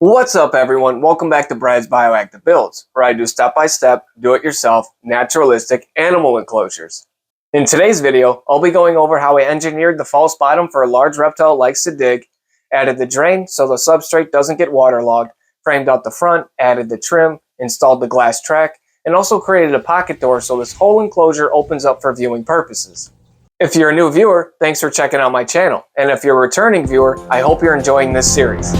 What's up, everyone? Welcome back to Brad's Bioactive Builds, where I do step-by-step, do-it-yourself, naturalistic animal enclosures. In today's video, I'll be going over how I engineered the false bottom for a large reptile that likes to dig, added the drain so the substrate doesn't get waterlogged, framed out the front, added the trim, installed the glass track, and also created a pocket door so this whole enclosure opens up for viewing purposes. If you're a new viewer, thanks for checking out my channel, and if you're a returning viewer, I hope you're enjoying this series.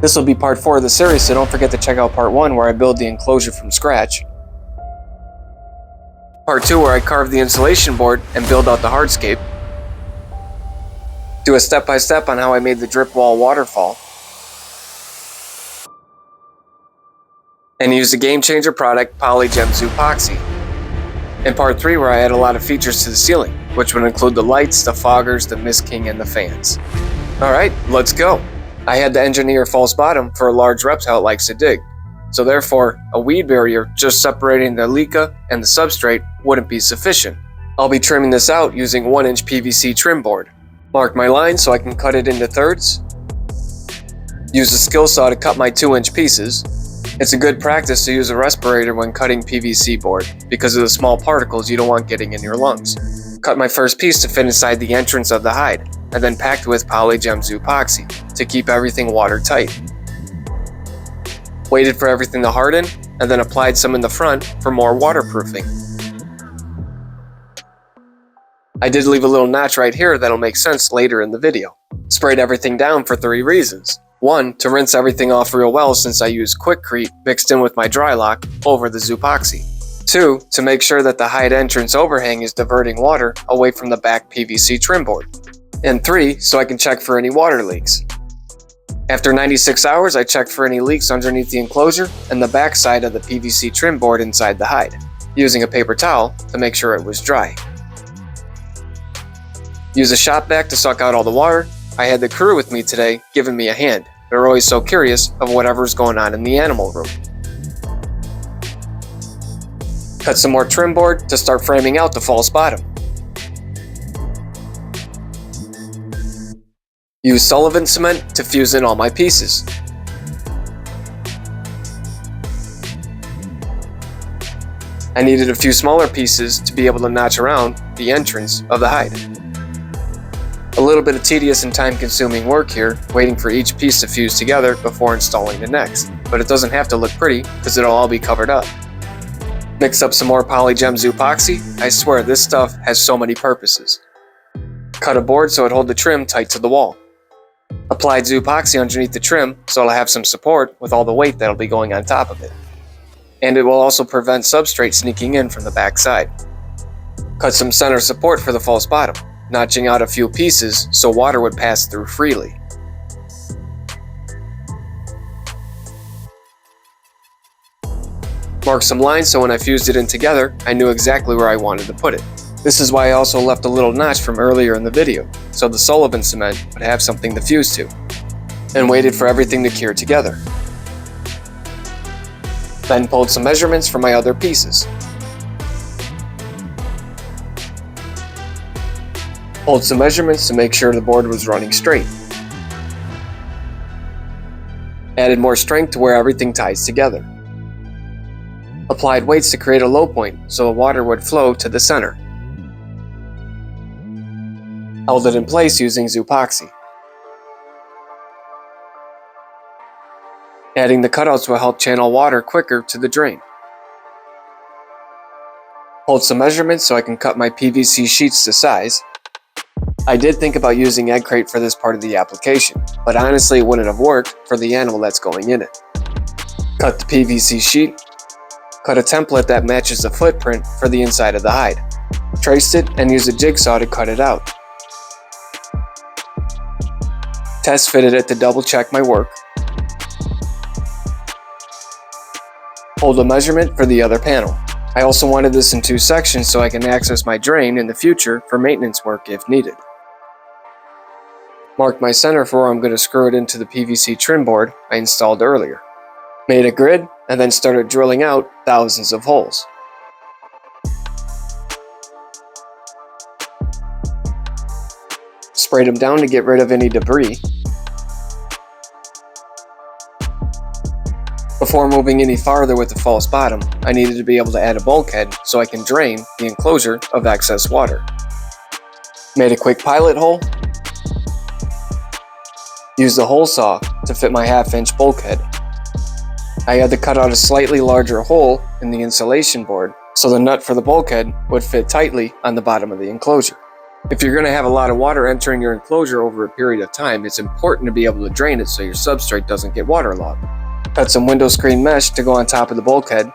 This will be part 4 of the series, so don't forget to check out part 1 where I build the enclosure from scratch. Part 2 where I carve the insulation board and build out the hardscape. Do a step-by-step on how I made the drip wall waterfall. And use the game changer product Polygems Epoxy. In part 3 where I add a lot of features to the ceiling, which would include the lights, the foggers, the mist king, and the fans. Alright, let's go! I had to engineer a false bottom for a large reptile that likes to dig, so therefore a weed barrier just separating the Leca and the substrate wouldn't be sufficient. I'll be trimming this out using 1-inch PVC trim board. Mark my line so I can cut it into thirds. Use a skill saw to cut my 2-inch pieces. It's a good practice to use a respirator when cutting PVC board because of the small particles you don't want getting in your lungs. Cut my first piece to fit inside the entrance of the hide, and then packed with Polygems Epoxy to keep everything watertight. Waited for everything to harden, and then applied some in the front for more waterproofing. I did leave a little notch right here that'll make sense later in the video. Sprayed everything down for 3 reasons. 1, to rinse everything off real well since I used Quickcrete mixed in with my dry lock over the Zoopoxy. 2, to make sure that the hide entrance overhang is diverting water away from the back PVC trim board. And 3, so I can check for any water leaks. After 96 hours, I checked for any leaks underneath the enclosure and the back side of the PVC trim board inside the hide, using a paper towel to make sure it was dry. Use a shop vac to suck out all the water. I had the crew with me today giving me a hand. They're always so curious of whatever's going on in the animal room. Cut some more trim board to start framing out the false bottom. Use solvent cement to fuse in all my pieces. I needed a few smaller pieces to be able to notch around the entrance of the hide. A little bit of tedious and time-consuming work here, waiting for each piece to fuse together before installing the next, but it doesn't have to look pretty because it'll all be covered up. Mix up some more Polygems Epoxy. I swear this stuff has so many purposes. Cut a board so it holds the trim tight to the wall. Applied Zoopoxy underneath the trim so it'll have some support with all the weight that'll be going on top of it. And it will also prevent substrate sneaking in from the back side. Cut some center support for the false bottom, notching out a few pieces so water would pass through freely. Mark some lines so when I fused it in together, I knew exactly where I wanted to put it. This is why I also left a little notch from earlier in the video, so the solvent cement would have something to fuse to, and waited for everything to cure together. Then pulled some measurements for my other pieces. Pulled some measurements to make sure the board was running straight. Added more strength to where everything ties together. Applied weights to create a low point so the water would flow to the center. Held it in place using Zoopoxy. Adding the cutouts will help channel water quicker to the drain. Pulled some measurements so I can cut my PVC sheets to size. I did think about using egg crate for this part of the application, but honestly it wouldn't have worked for the animal that's going in it. Cut the PVC sheet. Cut a template that matches the footprint for the inside of the hide. Traced it and used a jigsaw to cut it out. Test fitted it to double check my work. Hold a measurement for the other panel. I also wanted this in 2 sections so I can access my drain in the future for maintenance work if needed. Marked my center for where I'm going to screw it into the PVC trim board I installed earlier. Made a grid and then started drilling out thousands of holes. Sprayed them down to get rid of any debris. Before moving any farther with the false bottom, I needed to be able to add a bulkhead so I can drain the enclosure of excess water. Made a quick pilot hole. Used the hole saw to fit my 1/2-inch bulkhead. I had to cut out a slightly larger hole in the insulation board so the nut for the bulkhead would fit tightly on the bottom of the enclosure. If you're going to have a lot of water entering your enclosure over a period of time, it's important to be able to drain it so your substrate doesn't get waterlogged. Cut some window screen mesh to go on top of the bulkhead.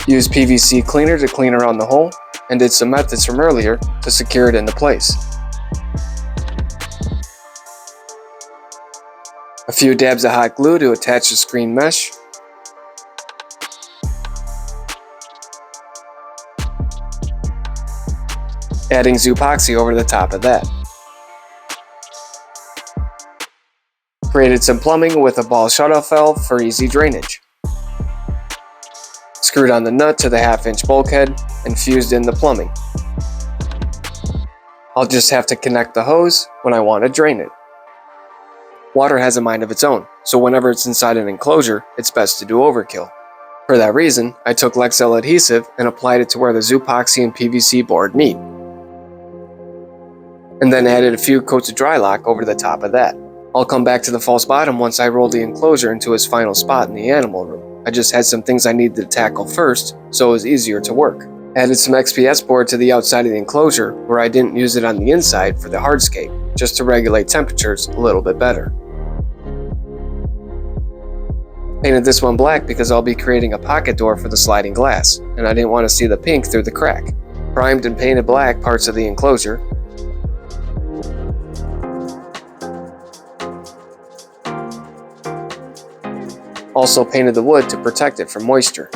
Use PVC cleaner to clean around the hole, and did some methods from earlier to secure it into place. A few dabs of hot glue to attach the screen mesh. Adding epoxy over the top of that. Created some plumbing with a ball shutoff valve for easy drainage. Screwed on the nut to the 1/2-inch bulkhead and fused in the plumbing. I'll just have to connect the hose when I want to drain it. Water has a mind of its own, so whenever it's inside an enclosure, it's best to do overkill. For that reason, I took Leca adhesive and applied it to where the epoxy and PVC board meet. And then added a few coats of dry lock over the top of that. I'll come back to the false bottom once I roll the enclosure into its final spot in the animal room. I just had some things I needed to tackle first, so it was easier to work. Added some XPS board to the outside of the enclosure where I didn't use it on the inside for the hardscape, just to regulate temperatures a little bit better. Painted this one black because I'll be creating a pocket door for the sliding glass, and I didn't want to see the pink through the crack. Primed and painted black parts of the enclosure. Also painted the wood to protect it from moisture.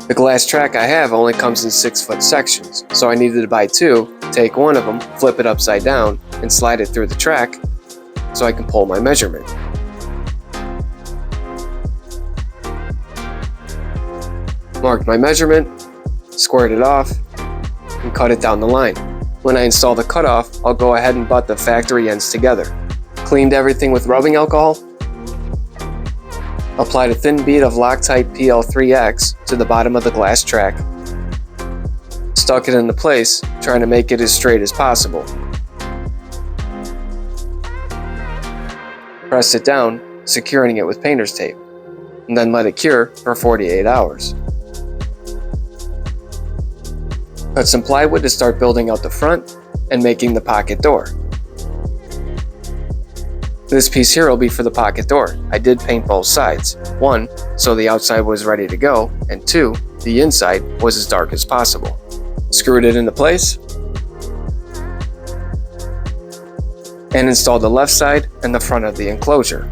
The glass track I have only comes in 6-foot sections, so I needed to buy 2, take one of them, flip it upside down, and slide it through the track so I can pull my measurement. Marked my measurement, squared it off, and cut it down the line. When I install the cutoff, I'll go ahead and butt the factory ends together. Cleaned everything with rubbing alcohol. Applied a thin bead of Loctite PL3X to the bottom of the glass track. Stuck it into place, trying to make it as straight as possible. Pressed it down, securing it with painter's tape, and then let it cure for 48 hours. Cut some plywood to start building out the front and making the pocket door. This piece here will be for the pocket door. I did paint both sides. 1, so the outside was ready to go, and 2, the inside was as dark as possible. Screwed it into place, and installed the left side and the front of the enclosure.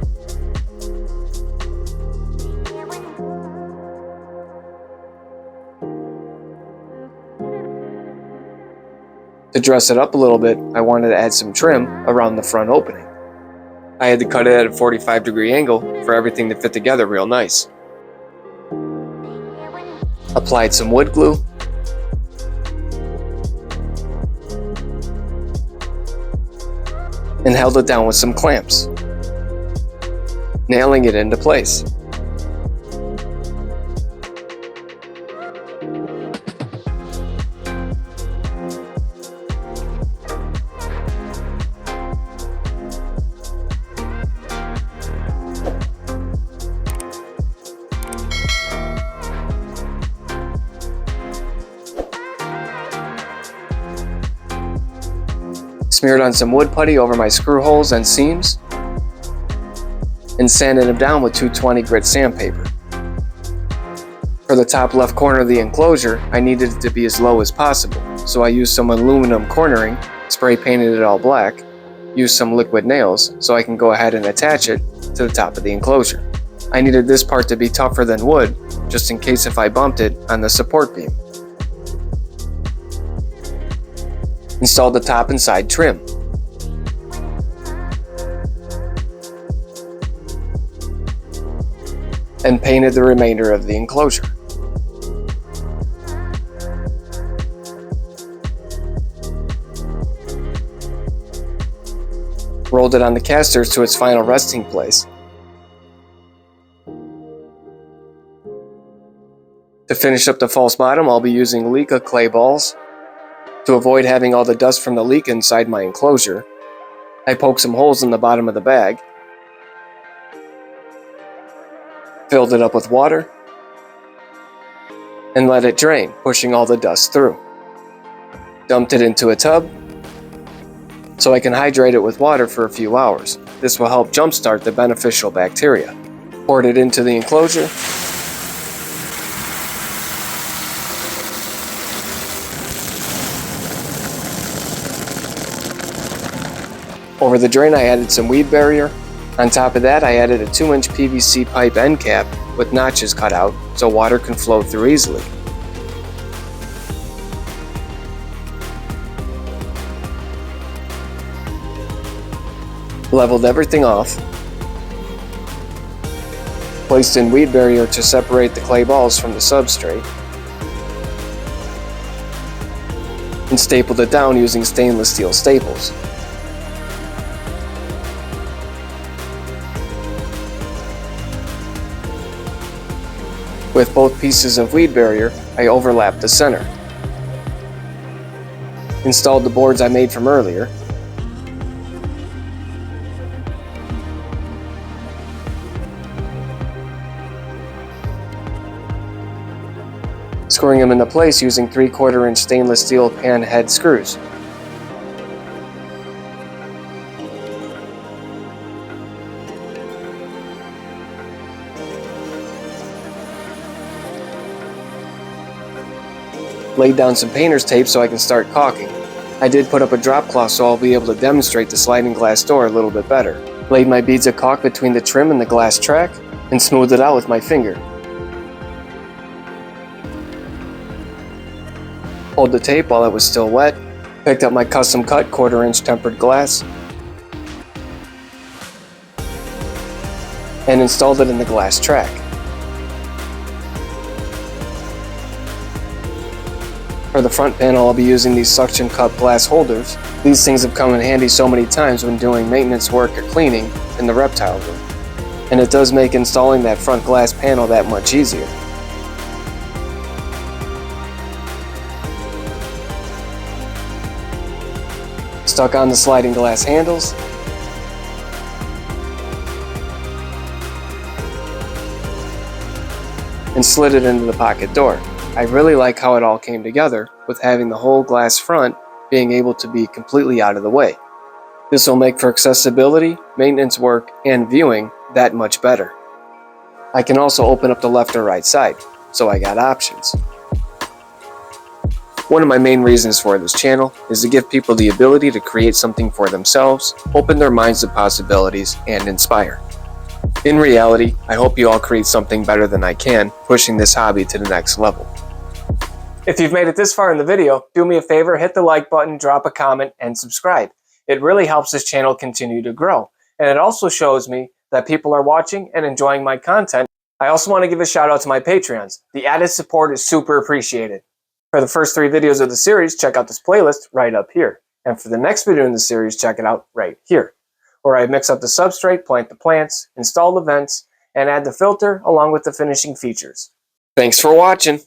To dress it up a little bit, I wanted to add some trim around the front opening. I had to cut it at a 45-degree angle for everything to fit together real nice. Applied some wood glue. And held it down with some clamps, nailing it into place. Smeared on some wood putty over my screw holes and seams, and sanded them down with 220 grit sandpaper. For the top left corner of the enclosure, I needed it to be as low as possible, so I used some aluminum cornering, spray painted it all black, used some liquid nails so I can go ahead and attach it to the top of the enclosure. I needed this part to be tougher than wood, just in case if I bumped it on the support beam. Installed the top and side trim. And painted the remainder of the enclosure. rolled it on the casters to its final resting place. To finish up the false bottom, I'll be using Leca clay balls. To avoid having all the dust from the Leca inside my enclosure, I poked some holes in the bottom of the bag, filled it up with water, and let it drain, pushing all the dust through. Dumped it into a tub so I can hydrate it with water for a few hours. This will help jumpstart the beneficial bacteria. Poured it into the enclosure. Over the drain I added some weed barrier. On top of that I added a 2-inch PVC pipe end cap with notches cut out so water can flow through easily. Leveled everything off. Placed in weed barrier to separate the clay balls from the substrate. And stapled it down using stainless steel staples. With both pieces of weed barrier, I overlapped the center. Installed the boards I made from earlier. Screwing them into place using 3/4 inch stainless steel pan head screws. Laid down some painter's tape so I can start caulking. I did put up a drop cloth so I'll be able to demonstrate the sliding glass door a little bit better. Laid my beads of caulk between the trim and the glass track and smoothed it out with my finger. Pulled the tape while it was still wet. Picked up my custom cut 1/4 inch tempered glass and installed it in the glass track. For the front panel, I'll be using these suction cup glass holders. These things have come in handy so many times when doing maintenance work or cleaning in the reptile room. And it does make installing that front glass panel that much easier. Stuck on the sliding glass handles. And slid it into the pocket door. I really like how it all came together with having the whole glass front being able to be completely out of the way. This will make for accessibility, maintenance work, and viewing that much better. I can also open up the left or right side, so I got options. One of my main reasons for this channel is to give people the ability to create something for themselves, open their minds to possibilities, and inspire. In reality, I hope you all create something better than I can, pushing this hobby to the next level. If you've made it this far in the video, do me a favor, hit the like button, drop a comment, and subscribe. It really helps this channel continue to grow. And it also shows me that people are watching and enjoying my content. I also want to give a shout out to my Patreons. The added support is super appreciated. For the first 3 videos of the series, check out this playlist right up here. And for the next video in the series, check it out right here, where I mix up the substrate, plant the plants, install the vents, and add the filter along with the finishing features. Thanks for watching.